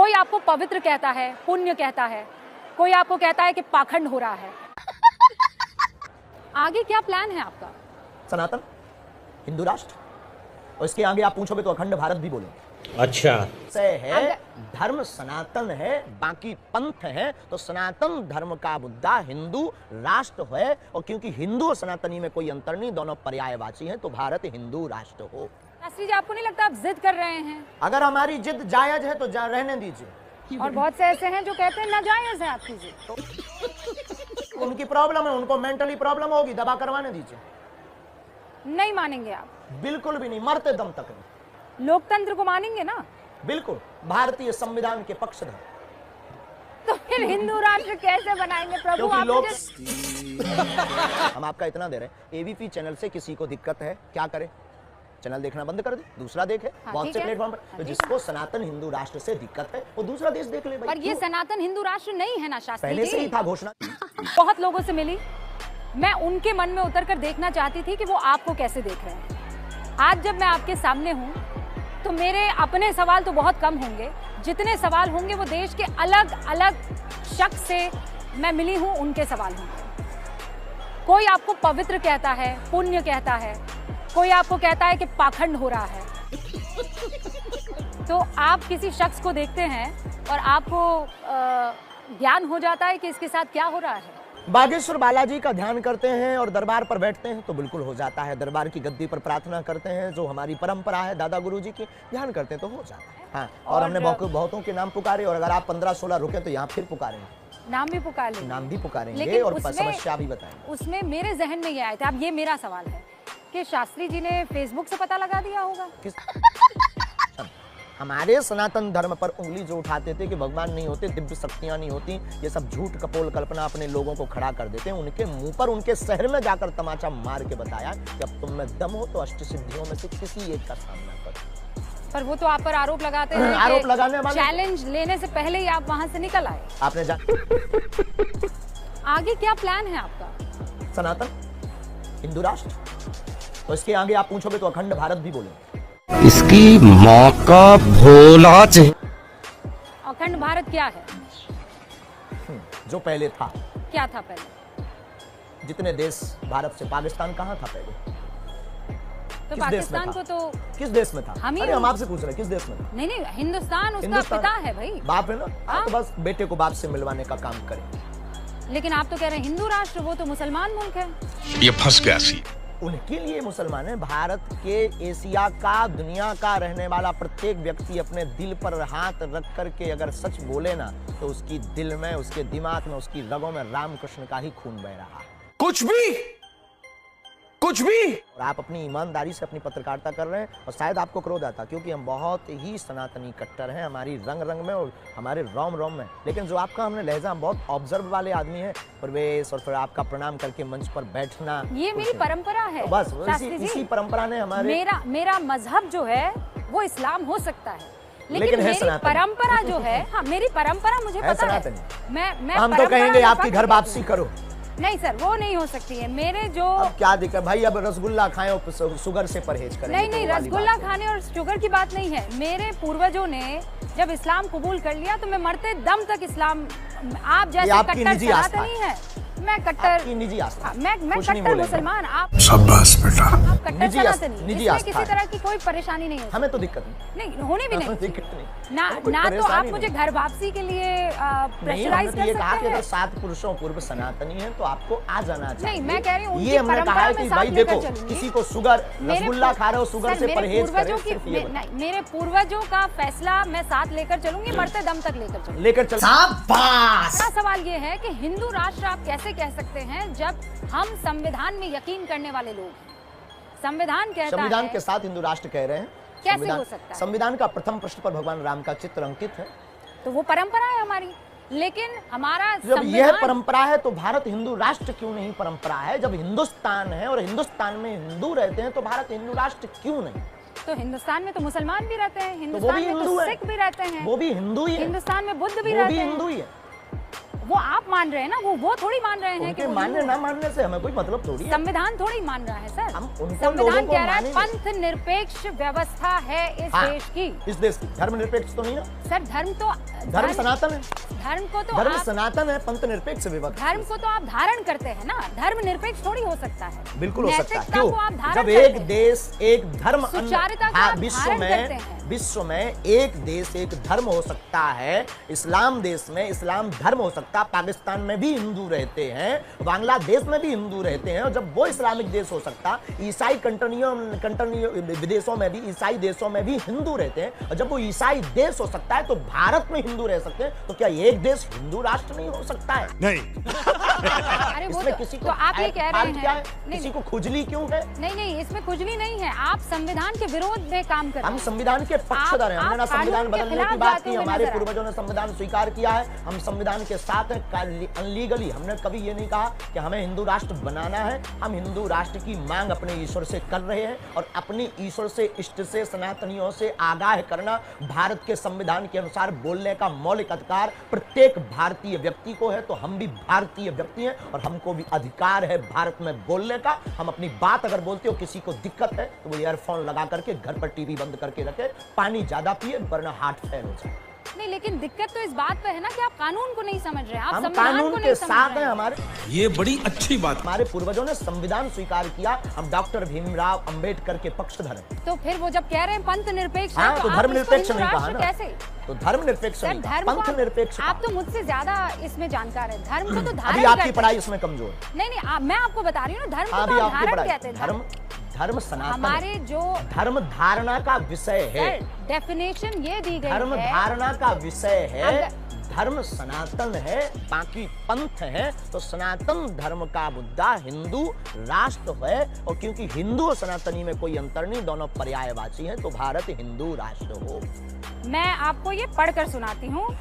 कोई आपको पवित्र कहता है, पुण्य कहता है, कोई आपको कहता है कि पाखंड हो रहा है। आगे क्या प्लान है आपका? सनातन हिंदू राष्ट्र, और इसके आगे आप पूछोगे तो अखंड भारत भी बोलेंगे। अच्छा से है धर्म सनातन है, बाकी पंथ है, तो सनातन धर्म का मुद्दा हिंदू राष्ट्र है। और क्योंकि हिंदू और सनातनी में कोई अंतर नहीं, दोनों पर्यायवाची हैं, तो भारत हिंदू राष्ट्र हो। शास्त्री जी, आपको नहीं लगता आप जिद कर रहे हैं? अगर हमारी जिद जायज है तो रहने दीजिए। और बहुत से ऐसे हैं जो कहते हैं नाजायज है आपकी जिद। तो उनकी प्रॉब्लम है, उनको मेंटली प्रॉब्लम होगी, दवा करवाने दीजिए। नहीं मानेंगे आप? बिल्कुल भी नहीं, मरते दम तक नहीं। लोकतंत्र को मानेंगे ना? बिल्कुल, भारतीय संविधान के पक्षधर। तो फिर हिंदू राष्ट्र कैसे बनाएंगे प्रभु? क्योंकि लोग आप हम आपका इतना दे रहे हैं, एबीपी चैनल से किसी को दिक्कत है क्या करे? चैनल देखना बंद कर दे, दूसरा देखे। बहुत से प्लेटफॉर्म पर तो जिसको सनातन हिंदू राष्ट्र से दिक्कत है वो दूसरा देश देख ले भाई। पर ये सनातन हिंदू राष्ट्र नहीं है ना शास्त्री जी? पहले से ही था घोषणा। बहुत लोगों से मिली, मैं उनके मन में उतर कर देखना चाहती थी कि वो आपको कैसे देख रहे हैं। आज जब मैं आपके सामने हूँ तो मेरे अपने सवाल तो बहुत कम होंगे, जितने सवाल होंगे वो देश के अलग अलग शख्स से मैं मिली हूँ उनके सवाल होंगे। कोई आपको पवित्र कहता है, पुण्य कहता है, कोई आपको कहता है कि पाखंड हो रहा है। तो आप किसी शख्स को देखते हैं और आपको ज्ञान हो जाता है कि इसके साथ क्या हो रहा है। बागेश्वर बालाजी का ध्यान करते हैं और दरबार पर बैठते हैं तो बिल्कुल हो जाता है। दरबार की गद्दी पर प्रार्थना करते हैं, जो हमारी परंपरा है दादा गुरुजी की, ध्यान करते हैं तो हो जाता है। हाँ, और हमने बहुतों के नाम पुकारे, और अगर आप 15-16 रुके तो यहाँ फिर पुकारेंगे, नाम भी पुकार लेंगे, नाम भी पुकारेंगे और समस्या भी बताएंगे। उसमें मेरे जहन में ये आया था, अब ये मेरा सवाल है कि शास्त्री जी ने फेसबुक से पता लगा दिया होगा। हमारे सनातन धर्म पर उंगली जो उठाते थे कि भगवान नहीं होते, दिव्य शक्तियां नहीं होती, ये सब झूठ कपोल कल्पना अपने लोगों को खड़ा कर देते हैं, उनके मुंह पर उनके शहर में जाकर तमाचा मार के बताया कि अब तुम में दम हो तो अष्ट सिद्धियों में से किसी एक का सामना करो। पर वो तो आप पर आरोप लगाते हैं, आरोप लगाने वाले चैलेंज लेने से पहले ही आप वहां से निकल आए। आपने आगे क्या प्लान है आपका? सनातन हिंदू राष्ट्र, तो इसके आगे आप पूछोगे तो अखंड भारत भी बोलेंगे। इसकी माँ का भोला अखंड भारत क्या है? जो पहले था। क्या था पहले? जितने देश भारत से, पाकिस्तान कहाँ था पहले? तो पाकिस्तान को तो किस देश में था? अरे हम आपसे पूछ रहे हैं किस देश में था? नहीं, हिंदुस्तान उसका पिता है भाई, बाप है ना। तो बस बेटे को बाप से मिलवाने का काम करें। लेकिन आप तो कह रहे हैं हिंदू राष्ट्र, वो तो मुसलमान मुल्क है। ये फंस गया सी। उनके लिए मुसलमान है। भारत के, एशिया का, दुनिया का रहने वाला प्रत्येक व्यक्ति अपने दिल पर हाथ रख करके अगर सच बोले ना तो उसकी दिल में, उसके दिमाग में, उसकी रगों में रामकृष्ण का ही खून बह रहा है। कुछ भी। और आप अपनी ईमानदारी से अपनी पत्रकारिता कर रहे हैं, और शायद आपको क्रोध आता क्योंकि हम बहुत ही सनातनी कट्टर हैं, हमारी रंग रंग में और हमारे रोम रोम में। लेकिन जो आपका हमने लहजा, हम बहुत ऑब्जर्व वाले आदमी हैं, प्रवेश और फिर आपका प्रणाम करके मंच पर बैठना, ये मेरी परंपरा है। तो बस इसी परंपरा ने हमारे, मेरा मजहब जो है वो इस्लाम हो सकता है, लेकिन मेरी परंपरा जो है, हाँ मेरी परंपरा मुझे पता है। मैं हम तो कहेंगे आपकी घर वापसी करो। नहीं सर, वो नहीं हो सकती है। मेरे जो अब क्या दिक्कत भाई, अब रसगुल्ला खाएं और शुगर से परहेज करें। नहीं, रसगुल्ला खाने और शुगर की बात नहीं है। मेरे पूर्वजों ने जब इस्लाम कबूल कर लिया तो मैं मरते दम तक इस्लाम, आप जैसे कट्टर सनातनी है, मैं कट्टर निजी आस्था, मैं कट्टर मुसलमान, आप शाबाश बेटा, आप कट्टर सनातनी, निजी इसमें आस्था किसी तरह की कोई परेशानी नहीं होती। हमें तो दिक्कत नहीं, होने भी नहीं, दिक्कत नहीं। ना तो आप मुझे घर वापसी के लिए प्रेशराइज कर सकते हैं। अगर 7 पुरुषों पूर्व सनातनी है तो आपको आ जाना चाहिए। नहीं, मैं कह रही हूँ ये हमने कहा है कि भाई देखो, किसी को शुगर, रसगुल्ला खा रहे हो, शुगर से परहेज करें। मेरे पूर्वजों का फैसला मैं साथ लेकर चलूंगी, मरते दम तक लेकर चल। शाबाश। सवाल ये है कि हिंदू राष्ट्र आप कैसे कह सकते हैं जब हम संविधान में यकीन करने वाले लोग हैं? संविधान कहता है, संविधान के साथ हिंदू राष्ट्र कह रहे हैं। कैसे हो सकता है? संविधान का प्रथम पृष्ठ पर भगवान राम का चित्र अंकित है, तो वो परंपरा है हमारी। लेकिन हमारा जब यह परंपरा है तो भारत हिंदू राष्ट्र क्यों नहीं परंपरा है? जब हिंदुस्तान है और हिंदुस्तान में हिंदू रहते हैं तो भारत हिंदू राष्ट्र क्यों नहीं? तो हिंदुस्तान में तो मुसलमान भी रहते हैं, हिंदुस्तान में तो सिख भी रहते हैं, वो भी हिंदू ही है, हिंदुस्तान में बुद्ध भी रहते हैं, हिंदू ही है। वो आप मान रहे हैं ना, वो थोड़ी मान रहे हैं कि उनके वो मानने हिंदू ना है। मानने से हमें कोई मतलब थोड़ी है। संविधान थोड़ी मान रहा है सर। हम उनको लोगों संविधान को कह रहा है मानेंगे। पंथ निरपेक्ष व्यवस्था है इस हाँ, देश की। इस देश की धर्मनिरपेक्ष तो नहीं ना, सर धर्म तो धर्म सनातन है, धर्म को तो धर्म आप सनातन है, पंथ निरपेक्ष व्यवस्था। धर्म को तो आप धारण करते हैं ना, धर्म निरपेक्ष थोड़ी हो सकता है। बिल्कुल हो सकता है। नैतिकता को आप क्यों? धारण जब करते एक हैं। देश एक धर्म सुचारुता को आप विश्व धारण करते में हैं। विश्व में एक देश एक धर्म हो सकता है। इस्लाम देश में इस्लाम धर्म हो सकता है। पाकिस्तान में भी हिंदू रहते हैं, बांग्लादेश में भी हिंदू रहते हैं। और जब वो इस्लामिक देश हो सकता, ईसाई कंट्रियों विदेशों में भी, ईसाई देशों में भी हिंदू रहते हैं। और जब वो ईसाई देश हो सकता है तो भारत में हिंदू रह सकते हैं। तो क्या एक देश हिंदू राष्ट्र नहीं हो सकता है? अरे वो इसमें किसी को तो आप ये कह रहे फाल्ट क्या है? हैं। किसी को खुजली क्यों है? नहीं, इसमें खुजली नहीं है। आप संविधान के विरोध में काम कर रहे हम हैं। संविधान के पक्षधर हैं। हमने ना आप संविधान कानून के बदलने की खिलाफ बात जाते की, हुए हमारे नजर आए। पूर्वजों ने संविधान स्वीकार किया है, हम संविधान के साथ हैं। अनलीगली हमने कभी ये नहीं कहा कि हमें हिंदू राष्ट्र बनाना है। हम हिंदू राष्ट्र की मांग अपने ईश्वर से कर रहे हैं और अपनी ईश्वर से, इष्ट से, सनातनियों से आगाह करना भारत के संविधान के अनुसार बोलने का मौलिक अधिकार प्रत्येक भारतीय व्यक्ति को है। तो हम भी भारतीय व्यक्ति हैं और हमको भी अधिकार है भारत में बोलने का। हम अपनी बात अगर बोलते हो, किसी को दिक्कत है तो वो ईयरफोन लगा करके घर पर टीवी बंद करके रखे, पानी ज्यादा पिए वरना हार्ट फेल हो जाए। नहीं, लेकिन दिक्कत तो इस बात पे है ना कि आप कानून को नहीं समझ रहे हैं, आप हम संविधान कानून को के नहीं समझ साथ रहे हैं। हैं। ये बड़ी अच्छी बात। हमारे पूर्वजों ने संविधान स्वीकार किया, हम डॉक्टर भीमराव अंबेडकर के पक्षधर हैं। तो फिर वो जब कह रहे हैं पंथ निरपेक्ष हाँ, है, तो आप धर्मनिरपेक्ष इसको नहीं हिंदू कहा राष्ट्र ना। कैसे? तो धर्मनिरपेक्ष सर नहीं कहा, धर्म पंथ निरपेक्ष आप तो मुझसे ज्यादा इसमें जानकार हैं। धर्म को तो धारण अभी आपकी करते पढ़ाई हैं। इसमें कमजोर है। नहीं, मैं आपको बता रही हूँ ना, धर्म को अभी तो आप आपकी धारण पढ़ाई कहते हैं। धर्म सनातन हमारे है। जो धर्म धारणा का विषय है। डेफिनेशन ये दी गई धर्म है। धारणा का विषय है। अगर- धर्म सनातन है, बाकी पंथ है। तो सनातन धर्म का मुद्दा हिंदू राष्ट्र है। और क्योंकि हिंदू और सनातनी में कोई अंतर नहीं, दोनों पर्यायवाची हैं, तो भारत हिंदू राष्ट्र हो। मैं आपको ये पढ़कर सुनाती हूँ।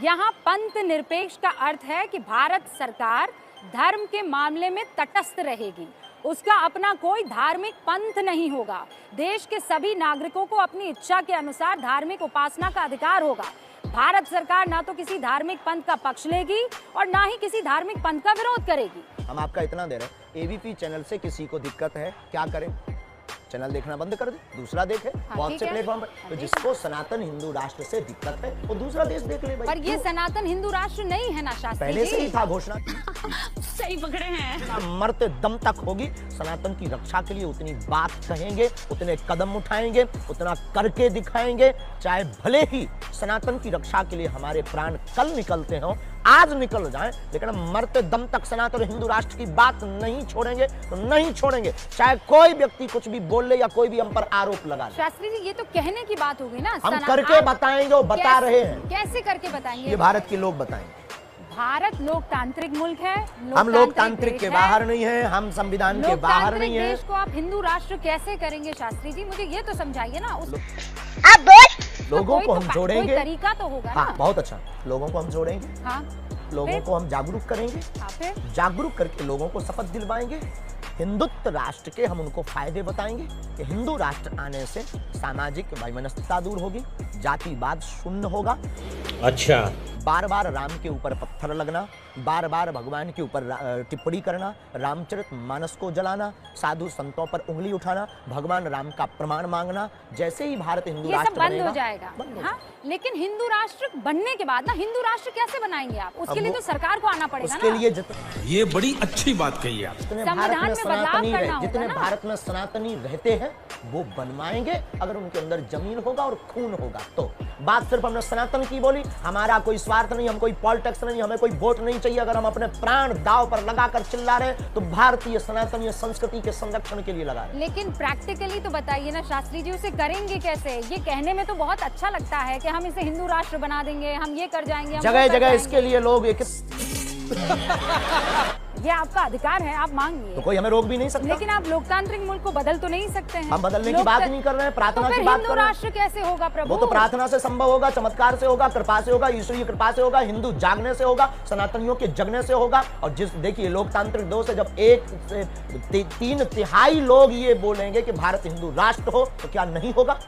यहाँ पंथ निरपेक्ष का अर्थ है कि भारत सरकार धर्म के मामले में तटस्थ रहेगी। उसका अपना कोई धार्मिक पंथ नहीं होगा। देश के सभी नागरिकों को अपनी इच्छा के अनुसार धार्मिक उपासना का अधिकार होगा। भारत सरकार ना तो किसी धार्मिक पंथ का पक्ष लेगी और ना ही किसी धार्मिक पंथ का विरोध करेगी। हम आपका इतना दे रहे हैं, एबीपी चैनल से किसी को दिक्कत है, क्या करें? चैनल देखना बंद कर दे, दूसरा देखे बहुत ठीक से है। प्लेटफॉर्म पर। हाँ, तो ठीक जिसको सनातन हिंदू राष्ट्र से दिक्कत है वो दूसरा देश देख ले भाई। पर ये सनातन हिंदू राष्ट्र नहीं है ना शास्त्री पहले से जी। ही था घोषणा। सही पकड़े हैं। मरते दम तक होगी। सनातन की रक्षा के लिए उतनी बात कहेंगे, उतने कदम उठाएंगे, उतना करके दिखाएंगे। चाहे भले ही सनातन की रक्षा के लिए हमारे प्राण कल निकलते हो, आज निकल जाएं, लेकिन हम मरते दम तक सनातन हिंदू राष्ट्र की बात नहीं छोड़ेंगे। तो नहीं छोड़ेंगे, चाहे कोई व्यक्ति कुछ भी बोल ले या कोई भी हम पर आरोप लगा ले। शास्त्री जी, ये तो कहने की बात होगी ना। हम करके बताएंगे, वो बता रहे हैं। कैसे करके बताएंगे? ये भारत के लोग बताएंगे। भारत लोकतांत्रिक मुल्क है। हम लोकतांत्रिक देश के है। बाहर नहीं है, हम संविधान के बाहर नहीं है। देश को आप हिंदू राष्ट्र कैसे करेंगे शास्त्री जी? मुझे ये तो समझाइए ना। लोगों को हम कोई जोड़ेंगे। तरीका तो होगा हाँ, ना। बहुत अच्छा। लोगों को हम जोड़ेंगे, हाँ, लोगों फिर? को हम जागरूक करेंगे, हाँ, फिर? जागरूक करके लोगों को शपथ दिलवाएंगे। हिंदुत्व राष्ट्र के हम उनको फायदे बताएंगे कि हिंदू राष्ट्र आने से सामाजिक वैमनस्यता दूर होगी, जातिवाद शून्य होगा। अच्छा। बार बार राम के ऊपर पत्थर लगना, बार बार भगवान के ऊपर टिप्पणी करना, रामचरितमानस को जलाना, साधु संतों पर उंगली उठाना, भगवान राम का प्रमाण मांगना, जैसे ही भारत हिंदू ये सब राष्ट्र बंद बनेगा, हो जाएगा। बंद हो हाँ, लेकिन हिंदू राष्ट्र बनने के बाद ना, हिंदू राष्ट्र कैसे बनाएंगे आप? उसके अब लिए वो- तो सरकार को आना पड़ेगा उसके ना। लिए ये बड़ी अच्छी बात कही आप। जितने संविधान भारत में में बदलाव सनातनी करना होगा जितने ना। भारत में सनातनी रहते हैं वो बनवाएंगे, अगर उनके अंदर जमीन होगा और खून होगा तो। बात सिर्फ हमने सनातन की बोली, हमारा कोई स्वार्थ नहीं, हम कोई पॉलिटिक्स नहीं, हमें कोई वोट नहीं चाहिए। अगर हम अपने प्राण दाव पर लगाकर चिल्ला रहे हैं तो भारतीय सनातनीय संस्कृति के संरक्षण के लिए लगा रहे हैं। लेकिन प्रैक्टिकली तो बताइए ना शास्त्री जी, उसे करेंगे कैसे? ये कहने में तो बहुत अच्छा लगता है कि हम इसे हिंदू राष्ट्र बना देंगे, हम ये कर जाएंगे, हम वो जगह कर जगह जाएंगे। इसके लिए लोग ये आपका अधिकार है, आप मांगिए। तो कोई हमें रोक भी नहीं सकता। लेकिन आप लोकतांत्रिक मुल्क को बदल तो नहीं सकते हैं। हम बदलने की बात नहीं कर रहे हैं, प्रार्थना तो की फिर बात हिंदू कर रहे हैं। राष्ट्र कैसे होगा प्रभु? वो तो प्रार्थना से संभव होगा, चमत्कार से होगा, कृपा से होगा, ईश्वरीय कृपा से होगा, हिंदू जागने से होगा, सनातनियों के जगने से होगा। और जिस देखिए लोकतांत्रिक दो से जब 1/3 लोग ये बोलेंगे कि भारत हिंदू राष्ट्र हो, तो क्या नहीं होगा?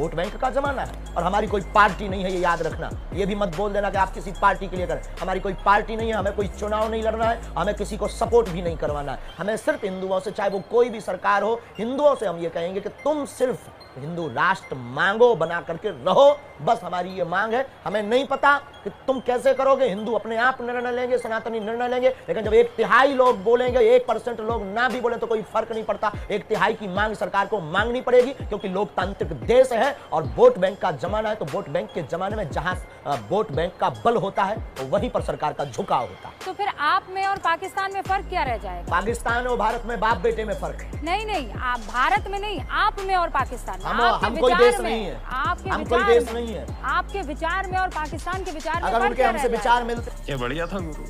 वोट बैंक का जमाना है और हमारी कोई पार्टी नहीं है, ये याद रखना। ये भी मत बोल देना कि आप किसी पार्टी के लिए करें। हमारी कोई पार्टी नहीं है, हमें कोई चुनाव नहीं लड़ना है, हमें किसी को सपोर्ट भी नहीं करवाना है। हमें सिर्फ हिंदुओं से, चाहे वो कोई भी सरकार हो, हिंदुओं से हम ये कहेंगे कि तुम सिर्फ हिंदू राष्ट्र मांगो, बना करके रहो, बस हमारी ये मांग है। हमें नहीं पता कि तुम कैसे करोगे, हिंदू अपने आप निर्णय लेंगे, सनातनी निर्णय लेंगे, लेकिन जब 1/3 लोग बोलेंगे, 1% लोग ना भी बोले तो कोई फर्क नहीं पड़ता। 1/3 की मांग सरकार को मांगनी पड़ेगी, क्योंकि लोकतांत्रिक देश है और वोट बैंक का जमाना है। तो वोट बैंक के जमाने में जहां वोट बैंक का बल होता है तो वहीं पर सरकार का झुकाव होता है। तो फिर आप में और पाकिस्तान में फर्क क्या रह जाएगा? पाकिस्तान और भारत में बाप बेटे में फर्क है। नहीं, आप भारत में नहीं, आप में और पाकिस्तान में। हम कोई देश नहीं है, हम कोई देश नहीं है। आपके विचार में और पाकिस्तान के विचार में अगर उनके हमसे विचार मिलते ये बढ़िया था गुरु।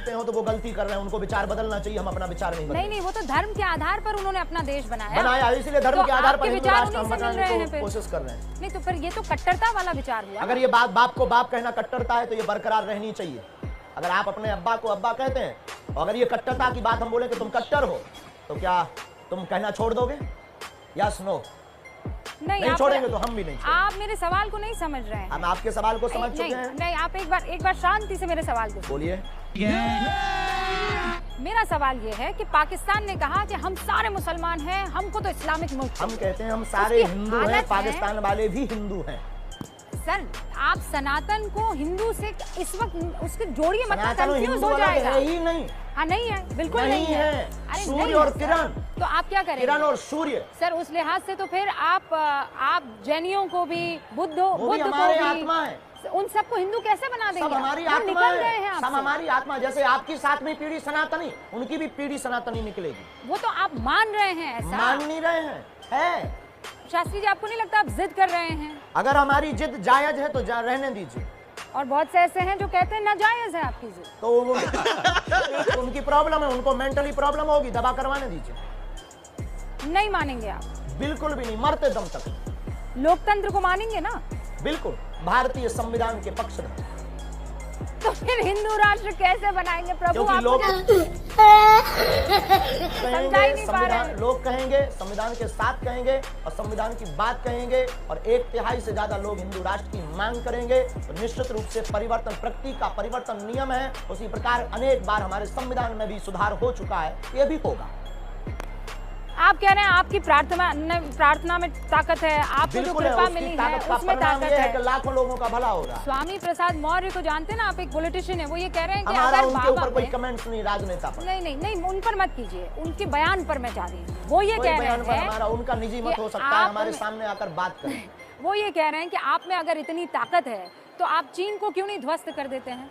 हो तो वो गलती कर रहे हैं, उनको विचार बदलना चाहिए, हम अपना विचार नहीं बदलेंगे। नहीं, वो तो धर्म के आधार पर उन्होंने अपना देश बनाया, इसीलिए धर्म के आधार पर हिंदू राष्ट्र हम बनाने बनाने की कोशिश कर रहे हैं। नहीं तो फिर ये तो कट्टरता वाला विचार हुआ। अगर ये बात बाप को बाप कहना कट्टरता है तो ये बरकरार रहनी चाहिए। अगर आप अपने अब्बा को अब्बा कहते हैं और अगर ये कट्टरता की बात हम बोले कि तुम कट्टर हो, तो क्या तुम कहना छोड़ दोगे? Yes no? नहीं छोड़ेंगे तो हम भी नहीं छोड़ेंगे। आप मेरे सवाल को नहीं समझ रहे हैं। हम आपके सवाल को समझ चुके हैं। नहीं, आप एक बार शांति से मेरे सवाल को बोलिए। मेरा सवाल ये है कि पाकिस्तान ने कहा कि हम सारे मुसलमान हैं, हमको तो इस्लामिक मुल्क। हम कहते हैं हम सारे हिंदू हैं, पाकिस्तान वाले भी हिंदू हैं। सर, आप सनातन को हिंदू से इस वक्त उसके जोड़िए मत, कंफ्यूज हो जाएगा। है ही नहीं। हाँ, नहीं है, बिल्कुल नहीं है। अरे सूर्य और किरण, तो आप क्या करेंगे? किरण और सूर्य। सर, उस लिहाज से तो फिर आप जैनियों को भी, बुद्ध को भी, आत्मा है, उन सबको हिंदू कैसे बना देंगे? सब हमारी आत्मा है, सब हमारी आत्मा। जैसे आपकी 7वीं पीढ़ी सनातनी, उनकी भी पीढ़ी सनातनी निकलेगी। वो तो आप मान रहे हैं, ऐसा मान नहीं रहे हैं। है शास्त्री जी, आपको नहीं लगता आप जिद कर रहे हैं? अगर हमारी जिद जायज है तो रहने दीजिए। और बहुत से ऐसे हैं जो कहते हैं नाजायज है आपकी जिद। तो उनकी प्रॉब्लम है, उनको मेंटली प्रॉब्लम होगी, दवा करवाने दीजिए। नहीं मानेंगे आप? बिल्कुल भी नहीं, मरते दम तक। लोकतंत्र को मानेंगे ना? बिल्कुल, भारतीय संविधान के पक्षधर। तो फिर हिंदू राष्ट्र कैसे बनाएंगे प्रभु? क्योंकि लोग कहेंगे, संविधान के साथ कहेंगे और संविधान की बात कहेंगे और 1/3 से ज्यादा लोग हिंदू राष्ट्र की मांग करेंगे तो निश्चित रूप से परिवर्तन, प्रकृति का परिवर्तन नियम है। उसी प्रकार अनेक बार हमारे संविधान में भी सुधार हो चुका है, ये भी होगा। आप कह रहे हैं आपकी प्रार्थना में ताकत है, आपको जो कृपा मिली है उसमें ताकत है कि लाखों लोगों का भला हो रहा है। स्वामी प्रसाद मौर्य को जानते हैं ना आप, एक पॉलिटिशियन है, वो ये कह रहे हैं कि हमारा अगर उनके ऊपर कोई कमेंट्स नहीं, राजनेता पर। नहीं, उन पर मत कीजिए, उनके बयान पर मैं चाह रही हूँ। वो ये कह रहे हैं, हमारा उनका निजी मत हो सकता है, हमारे सामने आकर बात करें। वो ये कह रहे हैं कि आप में अगर इतनी ताकत है तो आप चीन को क्यों नहीं ध्वस्त कर देते हैं?